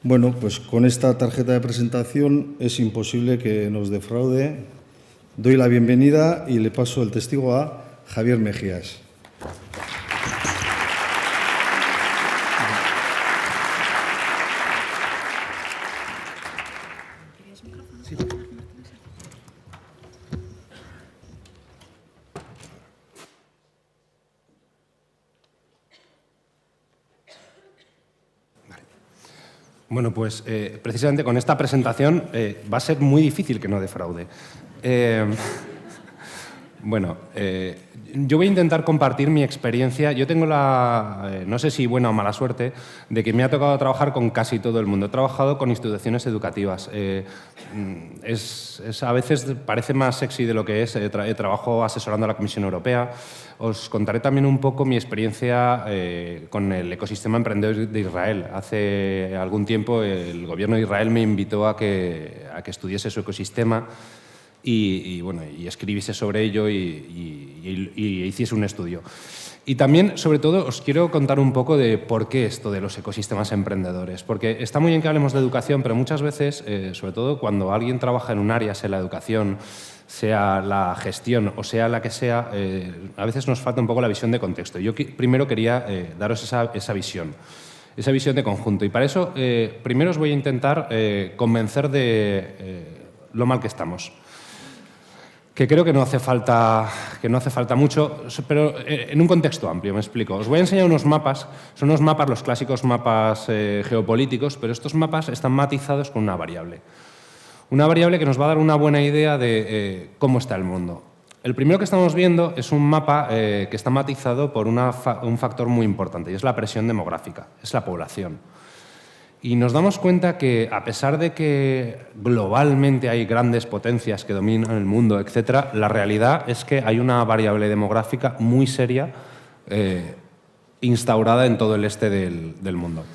Bueno, pues con esta tarjeta de presentación es imposible que nos defraude. Doy la bienvenida y le paso el testigo a Javier Mejías. Bueno, pues precisamente con esta presentación va a ser muy difícil que no defraude. Yo voy a intentar compartir mi experiencia. Yo tengo no sé si buena o mala suerte, de que me ha tocado trabajar con casi todo el mundo. He trabajado con instituciones educativas. A veces parece más sexy de lo que es. Trabajo asesorando a la Comisión Europea. Os contaré también un poco mi experiencia con el ecosistema emprendedor de Israel. Hace algún tiempo el gobierno de Israel me invitó a que estudiese su ecosistema y escribiese sobre ello y hiciese un estudio. Y también, sobre todo, os quiero contar un poco de por qué esto de los ecosistemas emprendedores. Porque está muy bien que hablemos de educación, pero muchas veces, sobre todo cuando alguien trabaja en un área, sea la educación, sea la gestión o sea la que sea, a veces nos falta un poco la visión de contexto. Yo primero quería daros esa visión de conjunto. Y para eso, primero os voy a intentar convencer de lo mal que estamos. Que creo que no hace falta mucho, pero en un contexto amplio, me explico. Os voy a enseñar unos mapas. Son unos mapas, los clásicos mapas geopolíticos, pero estos mapas están matizados con una variable. Una variable que nos va a dar una buena idea de cómo está el mundo. El primero que estamos viendo es un mapa que está matizado por un factor muy importante, y es la presión demográfica, es la población. Y nos damos cuenta que, a pesar de que globalmente hay grandes potencias que dominan el mundo, etcétera, la realidad es que hay una variable demográfica muy seria instaurada en todo el este del mundo.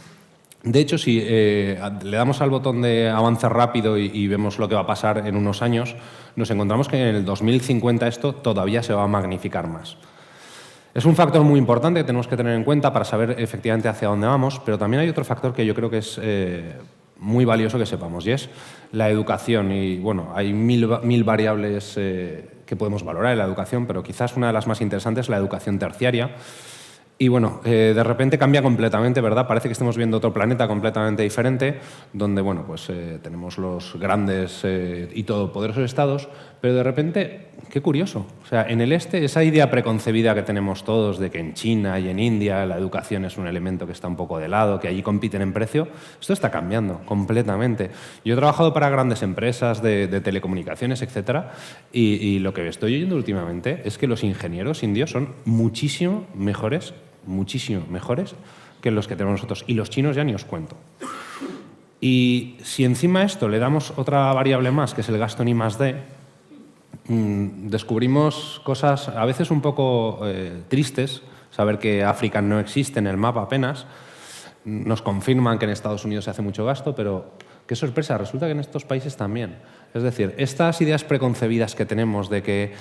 De hecho, si le damos al botón de avance rápido y vemos lo que va a pasar en unos años, nos encontramos que en el 2050 esto todavía se va a magnificar más. Es un factor muy importante que tenemos que tener en cuenta para saber efectivamente hacia dónde vamos, pero también hay otro factor que yo creo que es muy valioso que sepamos, y es la educación. Y bueno, hay mil variables que podemos valorar en la educación, pero quizás una de las más interesantes es la educación terciaria. Y bueno, de repente cambia completamente, ¿verdad? Parece que estemos viendo otro planeta completamente diferente, donde bueno, pues, tenemos los grandes y todopoderosos estados, pero de repente, qué curioso. O sea, en el este, esa idea preconcebida que tenemos todos de que en China y en India la educación es un elemento que está un poco de lado, que allí compiten en precio, esto está cambiando completamente. Yo he trabajado para grandes empresas de telecomunicaciones, etcétera, y lo que estoy oyendo últimamente es que los ingenieros indios son muchísimo mejores que los que tenemos nosotros. Y los chinos ya ni os cuento. Y si encima a esto le damos otra variable más, que es el gasto en I+D, descubrimos cosas a veces un poco tristes. Saber que África no existe en el mapa apenas. Nos confirman que en Estados Unidos se hace mucho gasto, pero qué sorpresa, resulta que en estos países también. Es decir, estas ideas preconcebidas que tenemos de que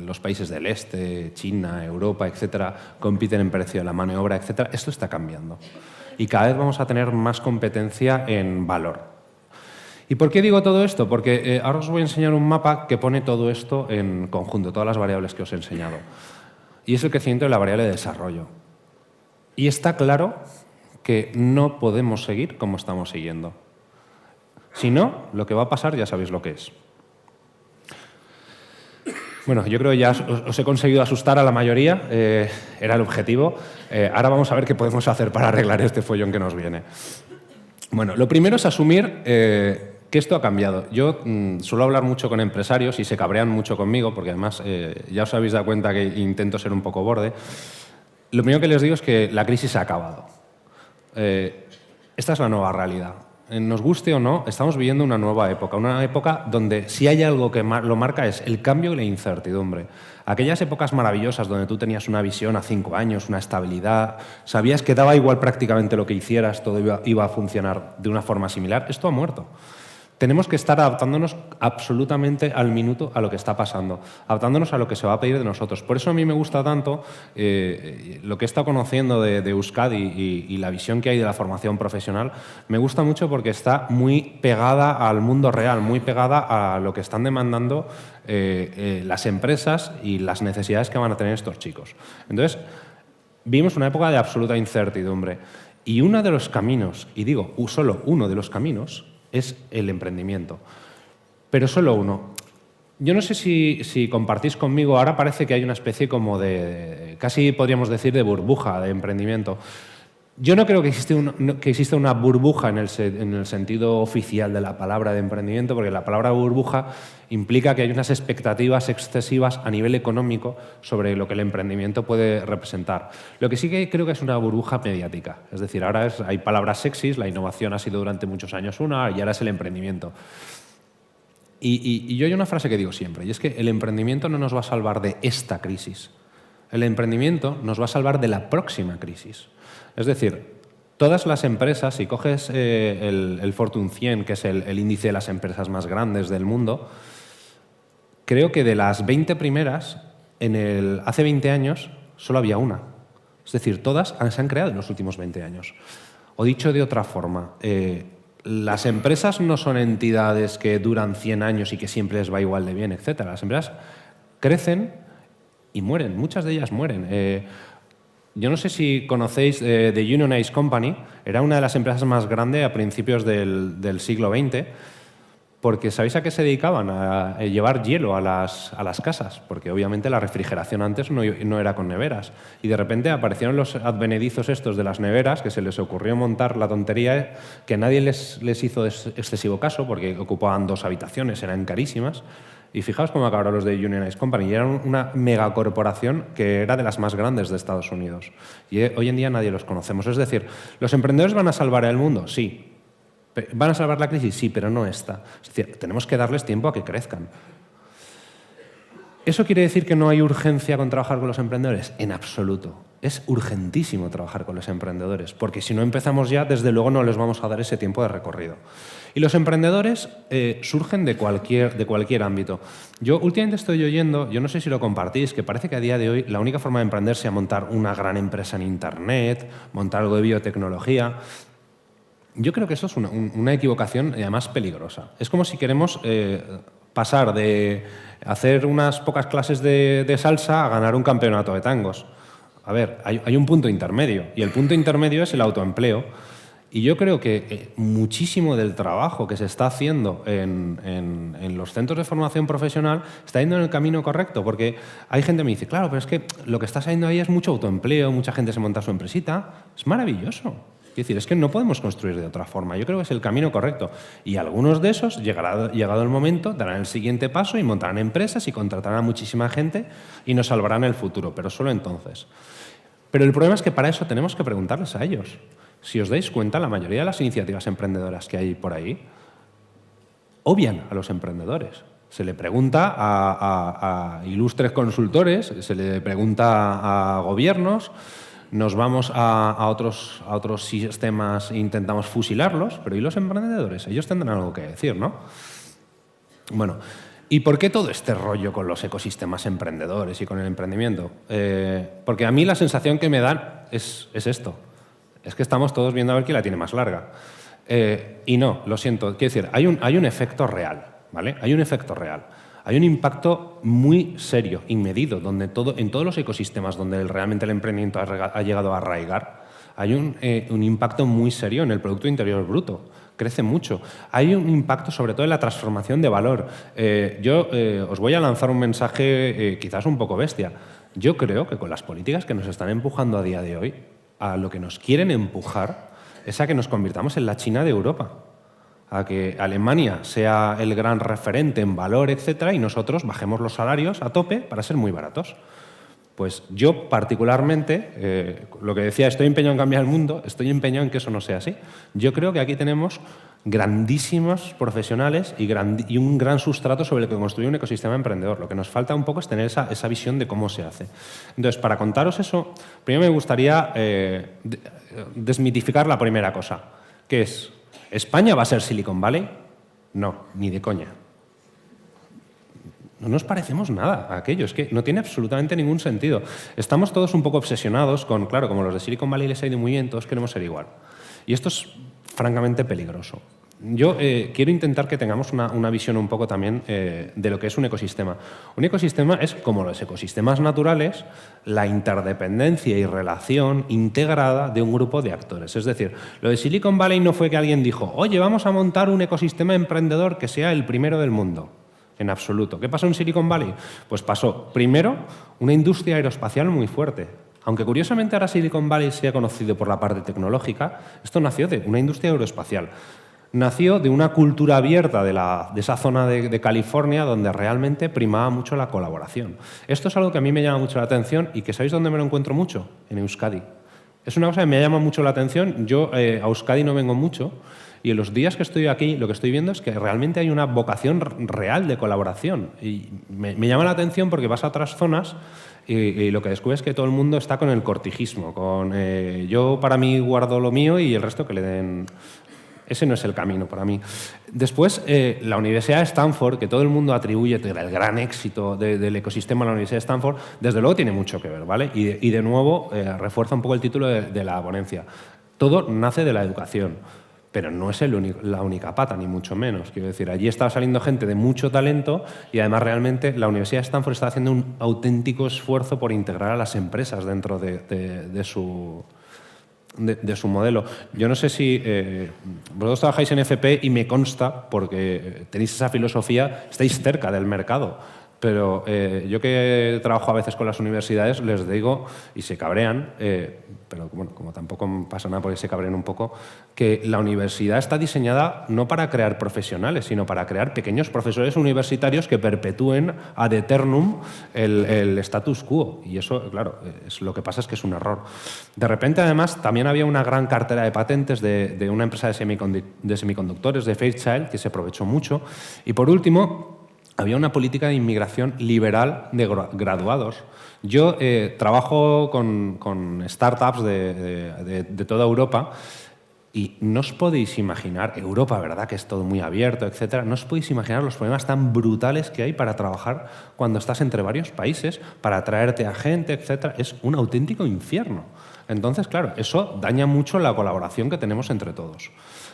los países del este, China, Europa, etcétera, compiten en precio de la mano de obra, etcétera, esto está cambiando. Y cada vez vamos a tener más competencia en valor. ¿Y por qué digo todo esto? Porque ahora os voy a enseñar un mapa que pone todo esto en conjunto, todas las variables que os he enseñado. Y es el crecimiento de la variable de desarrollo. Y está claro que no podemos seguir como estamos siguiendo. Si no, lo que va a pasar ya sabéis lo que es. Bueno, yo creo que ya os he conseguido asustar a la mayoría, era el objetivo. Ahora vamos a ver qué podemos hacer para arreglar este follón que nos viene. Bueno, lo primero es asumir que esto ha cambiado. Yo suelo hablar mucho con empresarios y se cabrean mucho conmigo, porque además ya os habéis dado cuenta que intento ser un poco borde. Lo primero que les digo es que la crisis se ha acabado. Esta es la nueva realidad. Nos guste o no, estamos viviendo una nueva época donde si hay algo que lo marca es el cambio y la incertidumbre. Aquellas épocas maravillosas donde tú tenías una visión a 5 años, una estabilidad, sabías que daba igual prácticamente lo que hicieras, todo iba a funcionar de una forma similar, esto ha muerto. tenemos que estar adaptándonos absolutamente al minuto a lo que está pasando, adaptándonos a lo que se va a pedir de nosotros. Por eso a mí me gusta tanto lo que he estado conociendo de Euskadi y la visión que hay de la formación profesional. Me gusta mucho porque está muy pegada al mundo real, muy pegada a lo que están demandando las empresas y las necesidades que van a tener estos chicos. Entonces, vivimos una época de absoluta incertidumbre y uno de los caminos, y digo solo uno de los caminos, es el emprendimiento. Pero solo uno. Yo no sé si compartís conmigo, ahora parece que hay una especie como de, casi podríamos decir, de burbuja de emprendimiento. Yo no creo que exista una burbuja en el sentido oficial de la palabra de emprendimiento, porque la palabra burbuja implica que hay unas expectativas excesivas a nivel económico sobre lo que el emprendimiento puede representar. Lo que sí que creo que es una burbuja mediática. Es decir, ahora hay palabras sexys, la innovación ha sido durante muchos años una, y ahora es el emprendimiento. Y yo hay una frase que digo siempre, y es que el emprendimiento no nos va a salvar de esta crisis. El emprendimiento nos va a salvar de la próxima crisis. Es decir, todas las empresas, si coges el Fortune 100, que es el índice de las empresas más grandes del mundo, creo que de las 20 primeras, hace 20 años, solo había una. Es decir, todas se han creado en los últimos 20 años. O dicho de otra forma, las empresas no son entidades que duran 100 años y que siempre les va igual de bien, etc. Las empresas crecen y mueren, muchas de ellas mueren. Yo no sé si conocéis The Union Ice Company, era una de las empresas más grandes a principios del siglo XX, porque ¿sabéis a qué se dedicaban? A llevar hielo a las casas, porque obviamente la refrigeración antes no era con neveras. Y de repente aparecieron los advenedizos estos de las neveras, que se les ocurrió montar la tontería, que nadie les hizo excesivo caso, porque ocupaban 2 habitaciones, eran carísimas. Y fijaos cómo acabaron los de Union Ice Company. Y eran una megacorporación que era de las más grandes de Estados Unidos. Y hoy en día nadie los conocemos. Es decir, ¿los emprendedores van a salvar el mundo? Sí. ¿Van a salvar la crisis? Sí, pero no esta. Es decir, tenemos que darles tiempo a que crezcan. ¿Eso quiere decir que no hay urgencia con trabajar con los emprendedores? En absoluto. Es urgentísimo trabajar con los emprendedores, porque si no empezamos ya, desde luego no les vamos a dar ese tiempo de recorrido. Y los emprendedores surgen de cualquier ámbito. Yo últimamente estoy oyendo, yo no sé si lo compartís, que parece que a día de hoy la única forma de emprender sea montar una gran empresa en Internet, montar algo de biotecnología. Yo creo que eso es una equivocación y además peligrosa. Es como si queremos pasar de hacer unas pocas clases de salsa a ganar un campeonato de tangos. A ver, hay un punto intermedio, y el punto intermedio es el autoempleo. Y yo creo que muchísimo del trabajo que se está haciendo en los centros de formación profesional está yendo en el camino correcto, porque hay gente que me dice, claro, pero es que lo que está saliendo ahí es mucho autoempleo, mucha gente se monta su empresita. Es maravilloso. Es decir, es que no podemos construir de otra forma. Yo creo que es el camino correcto. Y algunos de esos, llegado el momento, darán el siguiente paso y montarán empresas y contratarán a muchísima gente y nos salvarán el futuro, pero solo entonces. Pero el problema es que para eso tenemos que preguntarles a ellos. Si os dais cuenta, la mayoría de las iniciativas emprendedoras que hay por ahí obvian a los emprendedores. Se le pregunta a ilustres consultores, se le pregunta a gobiernos, nos vamos a otros sistemas e intentamos fusilarlos, pero ¿y los emprendedores? Ellos tendrán algo que decir, ¿no? Bueno, ¿y por qué todo este rollo con los ecosistemas emprendedores y con el emprendimiento? Porque a mí la sensación que me dan es esto. Es que estamos todos viendo a ver quién la tiene más larga. Y no, lo siento. Quiero decir, hay un efecto real, ¿vale? Hay un efecto real. Hay un impacto muy serio y medido en todos los ecosistemas donde realmente el emprendimiento ha llegado a arraigar. Hay un impacto muy serio en el Producto Interior Bruto. Crece mucho. Hay un impacto sobre todo en la transformación de valor. Yo os voy a lanzar un mensaje quizás un poco bestia. Yo creo que con las políticas que nos están empujando a día de hoy, a lo que nos quieren empujar es a que nos convirtamos en la China de Europa, a que Alemania sea el gran referente en valor, etcétera, y nosotros bajemos los salarios a tope para ser muy baratos. Pues yo particularmente, lo que decía, estoy empeñado en cambiar el mundo, estoy empeñado en que eso no sea así. Yo creo que aquí tenemos grandísimos profesionales y un gran sustrato sobre el que construir un ecosistema emprendedor. Lo que nos falta un poco es tener esa visión de cómo se hace. Entonces, para contaros eso, primero me gustaría desmitificar la primera cosa, que es, ¿España va a ser Silicon Valley? No, ni de coña. No nos parecemos nada a aquello, es que no tiene absolutamente ningún sentido. Estamos todos un poco obsesionados con, claro, como los de Silicon Valley les ha ido muy bien, todos queremos ser igual. Y esto es francamente peligroso. Yo quiero intentar que tengamos una visión un poco también de lo que es un ecosistema. Un ecosistema es, como los ecosistemas naturales, la interdependencia y relación integrada de un grupo de actores. Es decir, lo de Silicon Valley no fue que alguien dijo, oye, vamos a montar un ecosistema emprendedor que sea el primero del mundo. En absoluto. ¿Qué pasó en Silicon Valley? Pues pasó, primero, una industria aeroespacial muy fuerte. Aunque curiosamente ahora Silicon Valley sea conocido por la parte tecnológica, esto nació de una industria aeroespacial. Nació de una cultura abierta de esa zona de California donde realmente primaba mucho la colaboración. Esto es algo que a mí me llama mucho la atención y que ¿sabéis dónde me lo encuentro mucho? En Euskadi. Es una cosa que me llama mucho la atención. Yo a Euskadi no vengo mucho y en los días que estoy aquí lo que estoy viendo es que realmente hay una vocación real de colaboración. Y me llama la atención porque vas a otras zonas y lo que descubres es que todo el mundo está con el cortijismo, con yo para mí guardo lo mío y el resto que le den. Ese no es el camino para mí. Después, la Universidad de Stanford, que todo el mundo atribuye el gran éxito del ecosistema de la Universidad de Stanford, desde luego tiene mucho que ver, ¿vale? Y de nuevo, refuerza un poco el título de la ponencia. Todo nace de la educación, pero no es la única pata, ni mucho menos. Quiero decir, allí está saliendo gente de mucho talento y además realmente la Universidad de Stanford está haciendo un auténtico esfuerzo por integrar a las empresas dentro de su modelo. Yo no sé si vosotros trabajáis en FP y me consta, porque tenéis esa filosofía, estáis cerca del mercado. Pero yo que trabajo a veces con las universidades les digo, y se cabrean, pero bueno, como tampoco pasa nada porque se cabrean un poco, que la universidad está diseñada no para crear profesionales, sino para crear pequeños profesores universitarios que perpetúen ad eternum el status quo. Y eso, claro, lo que pasa es que es un error. De repente, además, también había una gran cartera de patentes de una empresa de semiconductores, de Fairchild, que se aprovechó mucho. Y por último, había una política de inmigración liberal de graduados. Yo trabajo con startups de toda Europa y no os podéis imaginar, Europa, ¿verdad?, que es todo muy abierto, etcétera, no os podéis imaginar los problemas tan brutales que hay para trabajar cuando estás entre varios países, para atraerte a gente, etcétera. Es un auténtico infierno. Entonces, claro, eso daña mucho la colaboración que tenemos entre todos.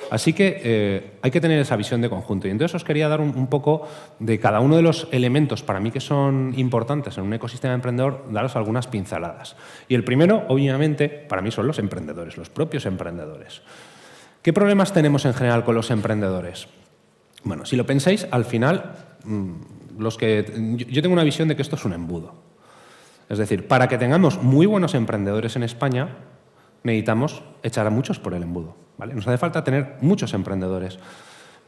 Así que hay que tener esa visión de conjunto. Y entonces os quería dar un poco de cada uno de los elementos para mí que son importantes en un ecosistema emprendedor, daros algunas pinceladas. Y el primero, obviamente, para mí son los emprendedores, los propios emprendedores. ¿Qué problemas tenemos en general con los emprendedores? Bueno, si lo pensáis, al final, yo tengo una visión de que esto es un embudo. Es decir, para que tengamos muy buenos emprendedores en España, necesitamos echar a muchos por el embudo, ¿vale? Nos hace falta tener muchos emprendedores.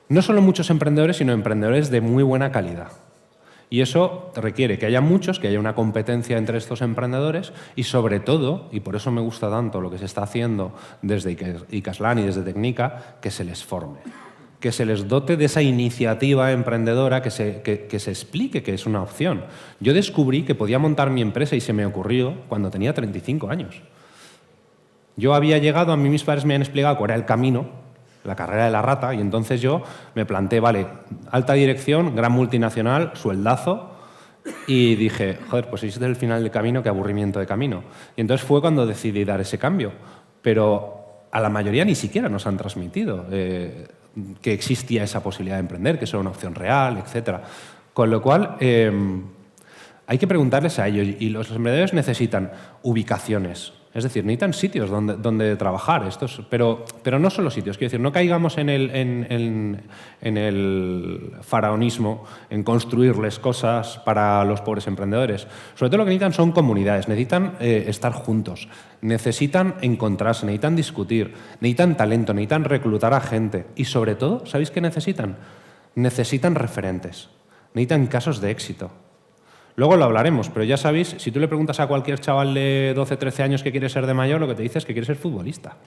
No solo muchos emprendedores, sino emprendedores de muy buena calidad. Y eso requiere que haya muchos, que haya una competencia entre estos emprendedores y sobre todo, y por eso me gusta tanto lo que se está haciendo desde Ikaslan y desde Tecnica, que se les forme, que se les dote de esa iniciativa emprendedora, que se explique que es una opción. Yo descubrí que podía montar mi empresa y se me ocurrió cuando tenía 35 años. Yo había llegado, a mí mis padres me han explicado cuál era el camino, la carrera de la rata, y entonces yo me planteé, vale, alta dirección, gran multinacional, sueldazo, y dije, joder, pues este es el final del camino, qué aburrimiento de camino. Y entonces fue cuando decidí dar ese cambio. Pero a la mayoría ni siquiera nos han transmitido que existía esa posibilidad de emprender, que eso era una opción real, etc. Con lo cual, hay que preguntarles a ellos, y los emprendedores necesitan ubicaciones. Es decir, necesitan sitios donde trabajar. Pero no solo sitios, quiero decir, no caigamos en el faraonismo, en construirles cosas para los pobres emprendedores. Sobre todo lo que necesitan son comunidades, necesitan estar juntos, necesitan encontrarse, necesitan discutir, necesitan talento, necesitan reclutar a gente y sobre todo, ¿sabéis qué necesitan? Necesitan referentes, necesitan casos de éxito. Luego lo hablaremos, pero ya sabéis, si tú le preguntas a cualquier chaval de 12, 13 años que quiere ser de mayor, lo que te dice es que quiere ser futbolista.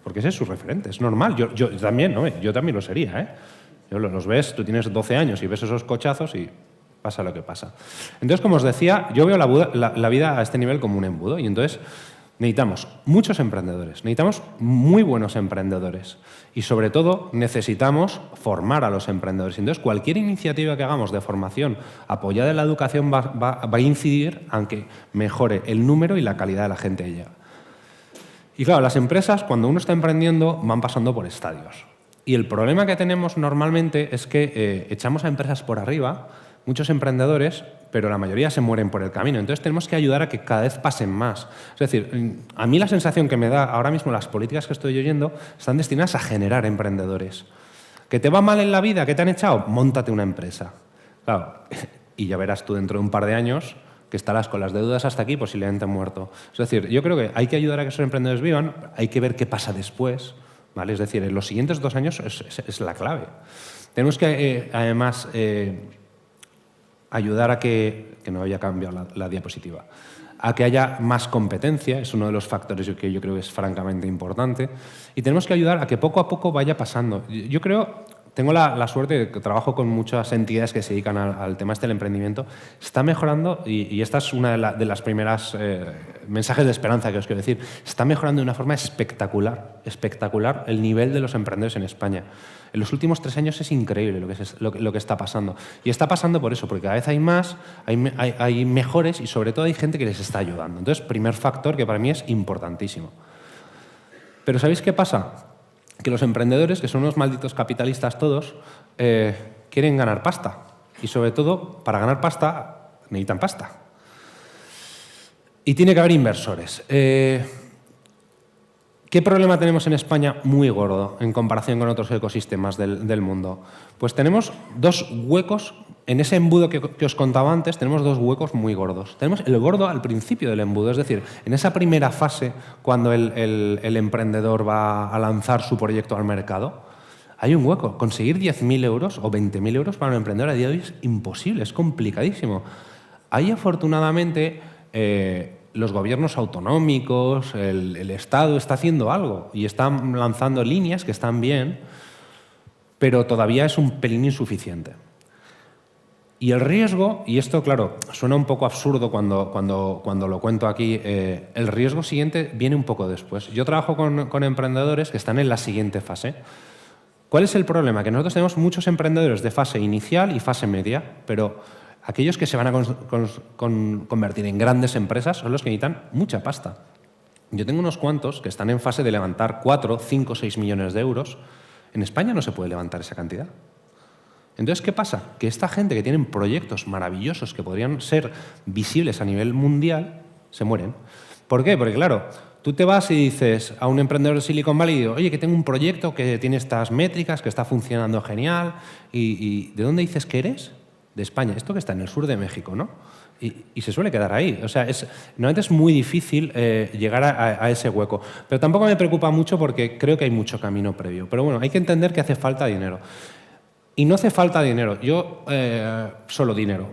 Porque ese es su referente, es normal. Yo también, ¿no? Yo también lo sería, ¿eh? Los ves, tú tienes 12 años y ves esos cochazos y pasa lo que pasa. Entonces, como os decía, yo veo la vida a este nivel como un embudo. Y entonces, Necesitamos muchos emprendedores, necesitamos muy buenos emprendedores y, sobre todo, necesitamos formar a los emprendedores. Entonces, cualquier iniciativa que hagamos de formación apoyada en la educación va a incidir en que mejore el número y la calidad de la gente que llega. Y claro, las empresas, cuando uno está emprendiendo, van pasando por estadios. Y el problema que tenemos normalmente es que echamos a empresas por arriba, muchos emprendedores, pero la mayoría se mueren por el camino. Entonces tenemos que ayudar a que cada vez pasen más. Es decir, a mí la sensación que me da ahora mismo las políticas que estoy oyendo están destinadas a generar emprendedores. ¿Que te va mal en la vida? ¿Que te han echado? Móntate una empresa. Claro, y ya verás tú dentro de un par de años que estarás con las deudas hasta aquí, posiblemente muerto. Es decir, yo creo que hay que ayudar a que esos emprendedores vivan, hay que ver qué pasa después, ¿vale? Es decir, en los siguientes 2 años es la clave. Tenemos que, además, ayudar a que no haya cambiado la diapositiva, a que haya más competencia, es uno de los factores que yo creo que es francamente importante, y tenemos que ayudar a que poco a poco vaya pasando. Yo creo, tengo la suerte de que trabajo con muchas entidades que se dedican al tema del emprendimiento, está mejorando, y esta es una de las primeras mensajes de esperanza que os quiero decir, está mejorando de una forma espectacular el nivel de los emprendedores en España. En los últimos 3 años es increíble lo que está pasando. Y está pasando por eso, porque cada vez hay más, hay mejores y sobre todo hay gente que les está ayudando. Entonces, primer factor que para mí es importantísimo. Pero ¿sabéis qué pasa? Que los emprendedores, que son unos malditos capitalistas todos, quieren ganar pasta. Y sobre todo, para ganar pasta, necesitan pasta. Y tiene que haber inversores. ¿Qué problema tenemos en España muy gordo en comparación con otros ecosistemas del mundo? Pues tenemos 2 huecos, en ese embudo que os contaba antes, tenemos 2 huecos muy gordos. Tenemos el gordo al principio del embudo, es decir, en esa primera fase, cuando el emprendedor va a lanzar su proyecto al mercado, hay un hueco. Conseguir 10.000 euros o 20.000 euros para un emprendedor a día de hoy es imposible, es complicadísimo. Ahí, afortunadamente, los gobiernos autonómicos, el Estado está haciendo algo y están lanzando líneas que están bien, pero todavía es un pelín insuficiente. Y el riesgo, y esto, claro, suena un poco absurdo cuando lo cuento aquí, el riesgo siguiente viene un poco después. Yo trabajo con emprendedores que están en la siguiente fase. ¿Cuál es el problema? Que nosotros tenemos muchos emprendedores de fase inicial y fase media, pero aquellos que se van a convertir en grandes empresas son los que necesitan mucha pasta. Yo tengo unos cuantos que están en fase de levantar 4, 5, 6 millones de euros. En España no se puede levantar esa cantidad. Entonces, ¿qué pasa? Que esta gente que tienen proyectos maravillosos que podrían ser visibles a nivel mundial, se mueren. ¿Por qué? Porque, claro, tú te vas y dices a un emprendedor de Silicon Valley, digo, oye, que tengo un proyecto que tiene estas métricas, que está funcionando genial, y ¿de dónde dices que eres? De España. Esto que está en el sur de México, ¿no? Y se suele quedar ahí. O sea, normalmente es muy difícil llegar a ese hueco. Pero tampoco me preocupa mucho porque creo que hay mucho camino previo. Pero bueno, hay que entender que hace falta dinero. Y no hace falta dinero, solo dinero.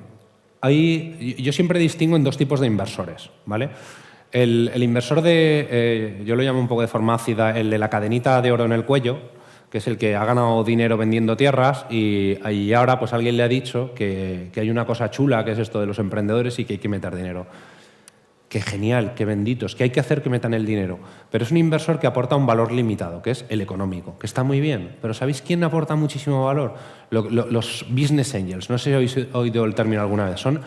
Yo siempre distingo en 2 tipos de inversores, ¿vale? El inversor yo lo llamo un poco de forma ácida, el de la cadenita de oro en el cuello, que es el que ha ganado dinero vendiendo tierras y ahora pues alguien le ha dicho que hay una cosa chula que es esto de los emprendedores y que hay que meter dinero. Qué genial, qué benditos, que hay que hacer que metan el dinero. Pero es un inversor que aporta un valor limitado, que es el económico, que está muy bien. Pero ¿sabéis quién aporta muchísimo valor? Los business angels. No sé si habéis oído el término alguna vez. Son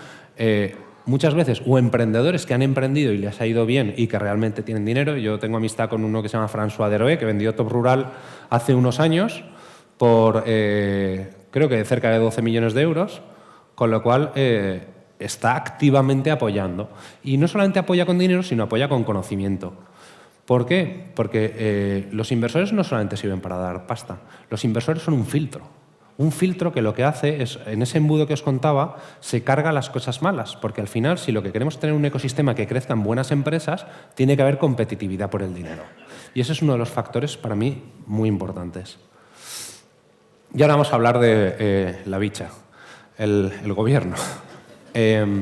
muchas veces o emprendedores que han emprendido y les ha ido bien y que realmente tienen dinero. Yo tengo amistad con uno que se llama François Deroé, que vendió Top Rural hace unos años por creo que cerca de 12 millones de euros, con lo cual está activamente apoyando. Y no solamente apoya con dinero, sino apoya con conocimiento. ¿Por qué? Porque los inversores no solamente sirven para dar pasta, los inversores son un filtro. Un filtro que lo que hace es, en ese embudo que os contaba, se carga las cosas malas, porque al final, si lo que queremos es tener un ecosistema que crezcan buenas empresas, tiene que haber competitividad por el dinero. Y ese es uno de los factores, para mí, muy importantes. Y ahora vamos a hablar de la bicha, el gobierno. ¿Qué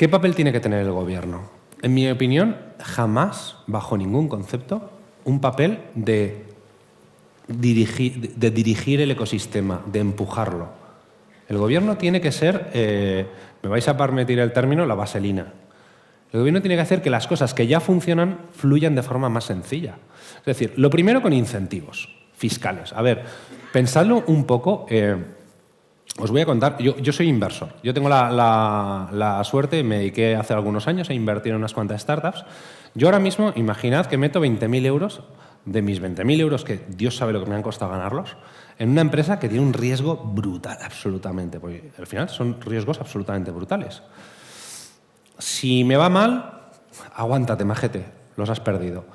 papel tiene que tener el gobierno? En mi opinión, jamás, bajo ningún concepto, un papel de dirigir el ecosistema, de empujarlo. El gobierno tiene que ser, me vais a permitir el término, la vaselina. El gobierno tiene que hacer que las cosas que ya funcionan fluyan de forma más sencilla. Es decir, lo primero con incentivos fiscales. A ver, pensadlo un poco. Os voy a contar, yo soy inversor. Yo tengo la suerte, me dediqué hace algunos años a invertir en unas cuantas startups. Yo ahora mismo, imaginad que meto 20.000 euros, de mis 20.000 euros, que Dios sabe lo que me han costado ganarlos, en una empresa que tiene un riesgo brutal, absolutamente, porque al final son riesgos absolutamente brutales. Si me va mal, aguántate, majete, los has perdido.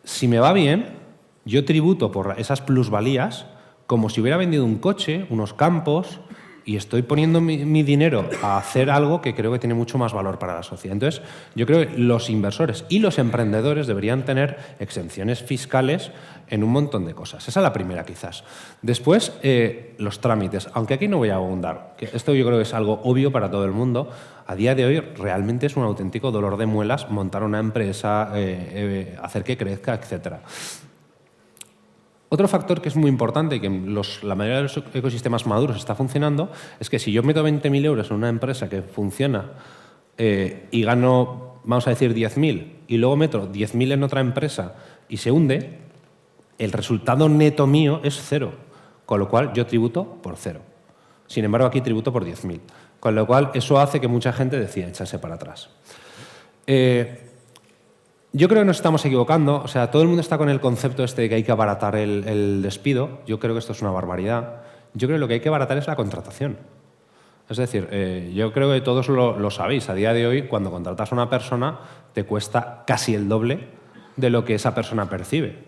Si me va bien, yo tributo por esas plusvalías como si hubiera vendido un coche, unos campos, y estoy poniendo mi dinero a hacer algo que creo que tiene mucho más valor para la sociedad. Entonces, yo creo que los inversores y los emprendedores deberían tener exenciones fiscales en un montón de cosas. Esa es la primera, quizás. Después, los trámites. Aunque aquí no voy a abundar, que esto yo creo que es algo obvio para todo el mundo. A día de hoy realmente es un auténtico dolor de muelas montar una empresa, hacer que crezca, etcétera. Otro factor que es muy importante y que la mayoría de los ecosistemas maduros está funcionando es que si yo meto 20.000 euros en una empresa que funciona y gano, vamos a decir, 10.000 y luego meto 10.000 en otra empresa y se hunde, el resultado neto mío es 0, con lo cual yo tributo por 0. Sin embargo, aquí tributo por 10.000, con lo cual eso hace que mucha gente decida echarse para atrás. Yo creo que nos estamos equivocando. O sea, todo el mundo está con el concepto este de que hay que abaratar el despido. Yo creo que esto es una barbaridad. Yo creo que lo que hay que abaratar es la contratación. Es decir, yo creo que todos lo sabéis. A día de hoy, cuando contratas a una persona, te cuesta casi el doble de lo que esa persona percibe.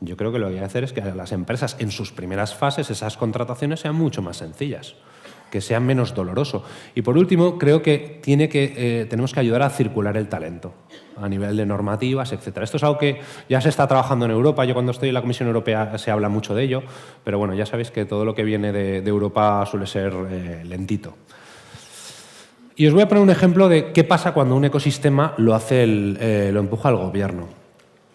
Yo creo que lo que hay que hacer es que las empresas, en sus primeras fases, esas contrataciones sean mucho más sencillas, que sea menos doloroso. Y por último, creo que tenemos que ayudar a circular el talento a nivel de normativas, etcétera. Esto es algo que ya se está trabajando en Europa. Yo cuando estoy en la Comisión Europea se habla mucho de ello, pero bueno, ya sabéis que todo lo que viene de Europa suele ser lentito. Y os voy a poner un ejemplo de qué pasa cuando un ecosistema lo empuja el gobierno.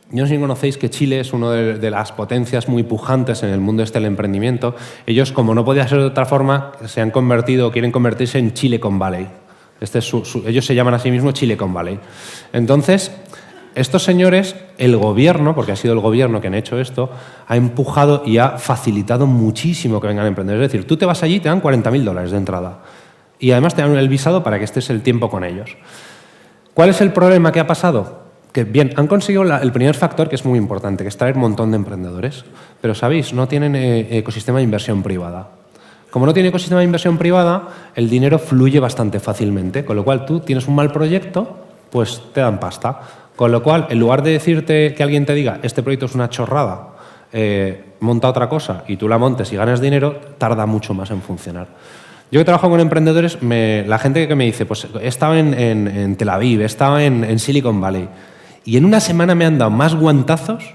Yo no sé si conocéis que Chile es una de las potencias muy pujantes en el mundo del emprendimiento. Ellos, como no podía ser de otra forma, quieren convertirse en Silicon Valley. Ellos se llaman a sí mismos Silicon Valley. Entonces, estos señores, el gobierno, porque ha sido el gobierno que han hecho esto, ha empujado y ha facilitado muchísimo que vengan emprendedores. Es decir, tú te vas allí y te dan $40.000 de entrada. Y además te dan el visado para que estés el tiempo con ellos. ¿Cuál es el problema que ha pasado? Que bien, han conseguido el primer factor, que es muy importante, que es traer un montón de emprendedores. Pero, ¿sabéis? No tienen ecosistema de inversión privada. Como no tiene ecosistema de inversión privada, el dinero fluye bastante fácilmente, con lo cual tú tienes un mal proyecto, pues te dan pasta. Con lo cual, en lugar de decirte que alguien te diga este proyecto es una chorrada, monta otra cosa y tú la montes y ganas dinero, tarda mucho más en funcionar. Yo que trabajo con emprendedores, la gente que me dice, pues he estado en Tel Aviv, he estado en Silicon Valley, y en una semana me han dado más guantazos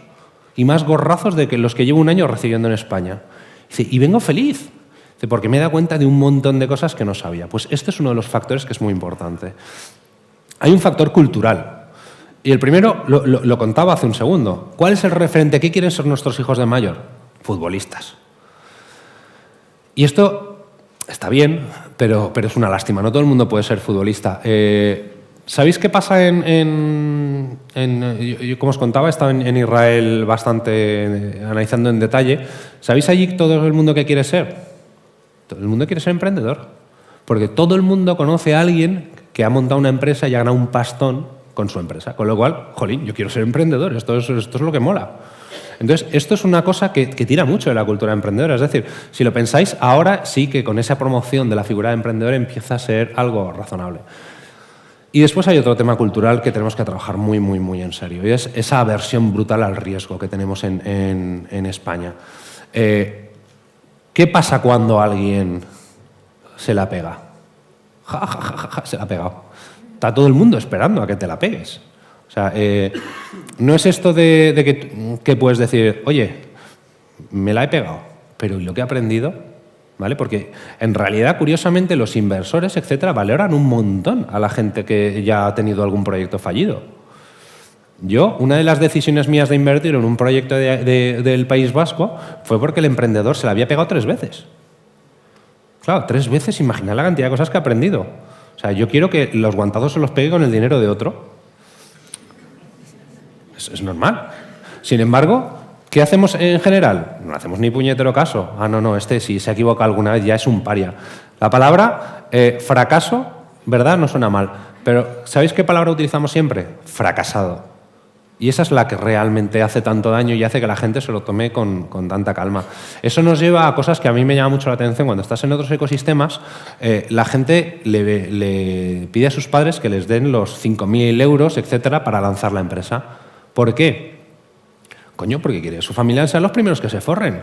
y más gorrazos de que los que llevo un año recibiendo en España. Dice, y vengo feliz, porque me he dado cuenta de un montón de cosas que no sabía. Pues este es uno de los factores que es muy importante. Hay un factor cultural. Y el primero lo contaba hace un segundo. ¿Cuál es el referente? ¿Qué quieren ser nuestros hijos de mayor? Futbolistas. Y esto está bien, pero es una lástima. No todo el mundo puede ser futbolista. ¿Sabéis qué pasa yo, como os contaba, he estado en Israel bastante analizando en detalle. ¿Sabéis allí todo el mundo que quiere ser? Todo el mundo quiere ser emprendedor. Porque todo el mundo conoce a alguien que ha montado una empresa y ha ganado un pastón con su empresa. Con lo cual, jolín, yo quiero ser emprendedor. Esto es lo que mola. Entonces, esto es una cosa que tira mucho de la cultura emprendedora. Es decir, si lo pensáis, ahora sí que con esa promoción de la figura de emprendedor empieza a ser algo razonable. Y después hay otro tema cultural que tenemos que trabajar muy, muy, muy en serio, y es esa aversión brutal al riesgo que tenemos en España. ¿Qué pasa cuando alguien se la pega? Ja, ja, ja, ja, se la ha pegado. Está todo el mundo esperando a que te la pegues. O sea, no es esto de que puedes decir, oye, me la he pegado, pero ¿y lo que he aprendido? ¿Vale? Porque en realidad, curiosamente, los inversores, etcétera, valoran un montón a la gente que ya ha tenido algún proyecto fallido. Yo, una de las decisiones mías de invertir en un proyecto del País Vasco fue porque el emprendedor se la había pegado 3 veces. Claro, 3 veces, imaginad la cantidad de cosas que ha aprendido. O sea, yo quiero que los guantazos se los pegue con el dinero de otro. Es normal. Sin embargo, ¿qué hacemos en general? No hacemos ni puñetero caso. Ah, no, este si se equivoca alguna vez ya es un paria. La palabra fracaso, ¿verdad? No suena mal. Pero ¿sabéis qué palabra utilizamos siempre? Fracasado. Y esa es la que realmente hace tanto daño y hace que la gente se lo tome con tanta calma. Eso nos lleva a cosas que a mí me llaman mucho la atención. Cuando estás en otros ecosistemas, la gente le pide a sus padres que les den los 5.000 euros, etcétera, para lanzar la empresa. ¿Por qué? Coño, porque quiere que su familia sean los primeros que se forren.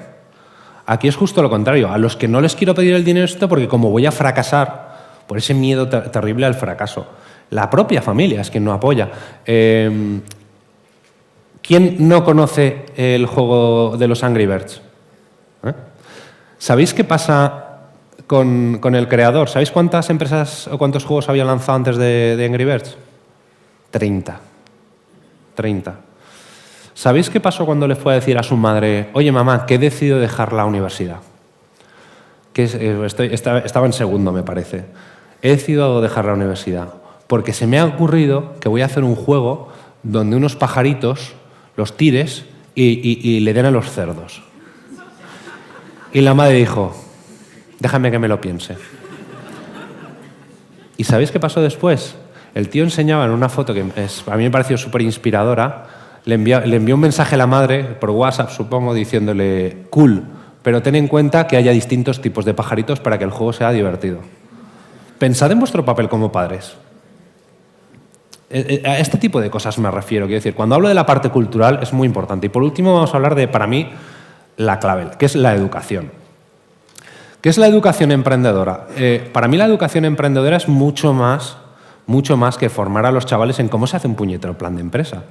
Aquí es justo lo contrario. A los que no les quiero pedir el dinero esto porque como voy a fracasar, por ese miedo terrible al fracaso. La propia familia es quien no apoya. ¿Quién no conoce el juego de los Angry Birds? ¿Sabéis qué pasa con el creador? ¿Sabéis cuántas empresas o cuántos juegos había lanzado antes de Angry Birds? 30. ¿Sabéis qué pasó cuando le fue a decir a su madre, oye mamá, que he decidido dejar la universidad? Estaba en segundo, me parece. He decidido dejar la universidad porque se me ha ocurrido que voy a hacer un juego donde unos pajaritos los tires y le den a los cerdos. Y la madre dijo, déjame que me lo piense. ¿Y sabéis qué pasó después? El tío enseñaba en una foto que a mí me pareció súper inspiradora, le envió un mensaje a la madre, por WhatsApp supongo, diciéndole, cool, pero ten en cuenta que haya distintos tipos de pajaritos para que el juego sea divertido. Pensad en vuestro papel como padres. A este tipo de cosas me refiero. Quiero decir, cuando hablo de la parte cultural es muy importante. Y por último vamos a hablar de, para mí, la clave, que es la educación. ¿Qué es la educación emprendedora? Para mí la educación emprendedora es mucho más que formar a los chavales en cómo se hace un puñetero plan de empresa.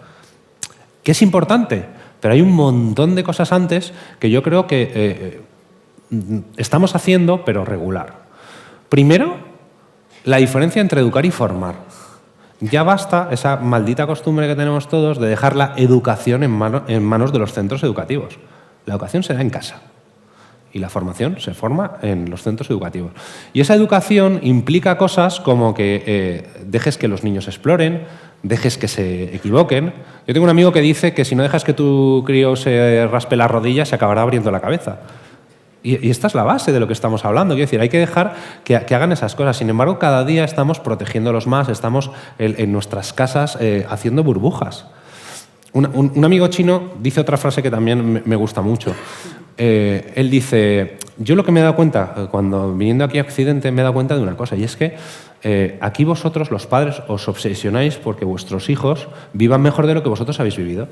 Que es importante, pero hay un montón de cosas antes que yo creo que estamos haciendo, pero regular. Primero, la diferencia entre educar y formar. Ya basta esa maldita costumbre que tenemos todos de dejar la educación en manos de los centros educativos. La educación se da en casa y la formación se forma en los centros educativos. Y esa educación implica cosas como que dejes que los niños exploren, dejes que se equivoquen. Yo tengo un amigo que dice que si no dejas que tu crío se raspe las rodillas, se acabará abriendo la cabeza. Y esta es la base de lo que estamos hablando. Quiero decir, hay que dejar que hagan esas cosas. Sin embargo, cada día estamos protegiéndolos más, estamos en nuestras casas haciendo burbujas. Un amigo chino dice otra frase que también me gusta mucho. Él dice, yo lo que me he dado cuenta, cuando viniendo aquí a Occidente, me he dado cuenta de una cosa, y es que aquí vosotros, los padres, os obsesionáis porque vuestros hijos vivan mejor de lo que vosotros habéis vivido.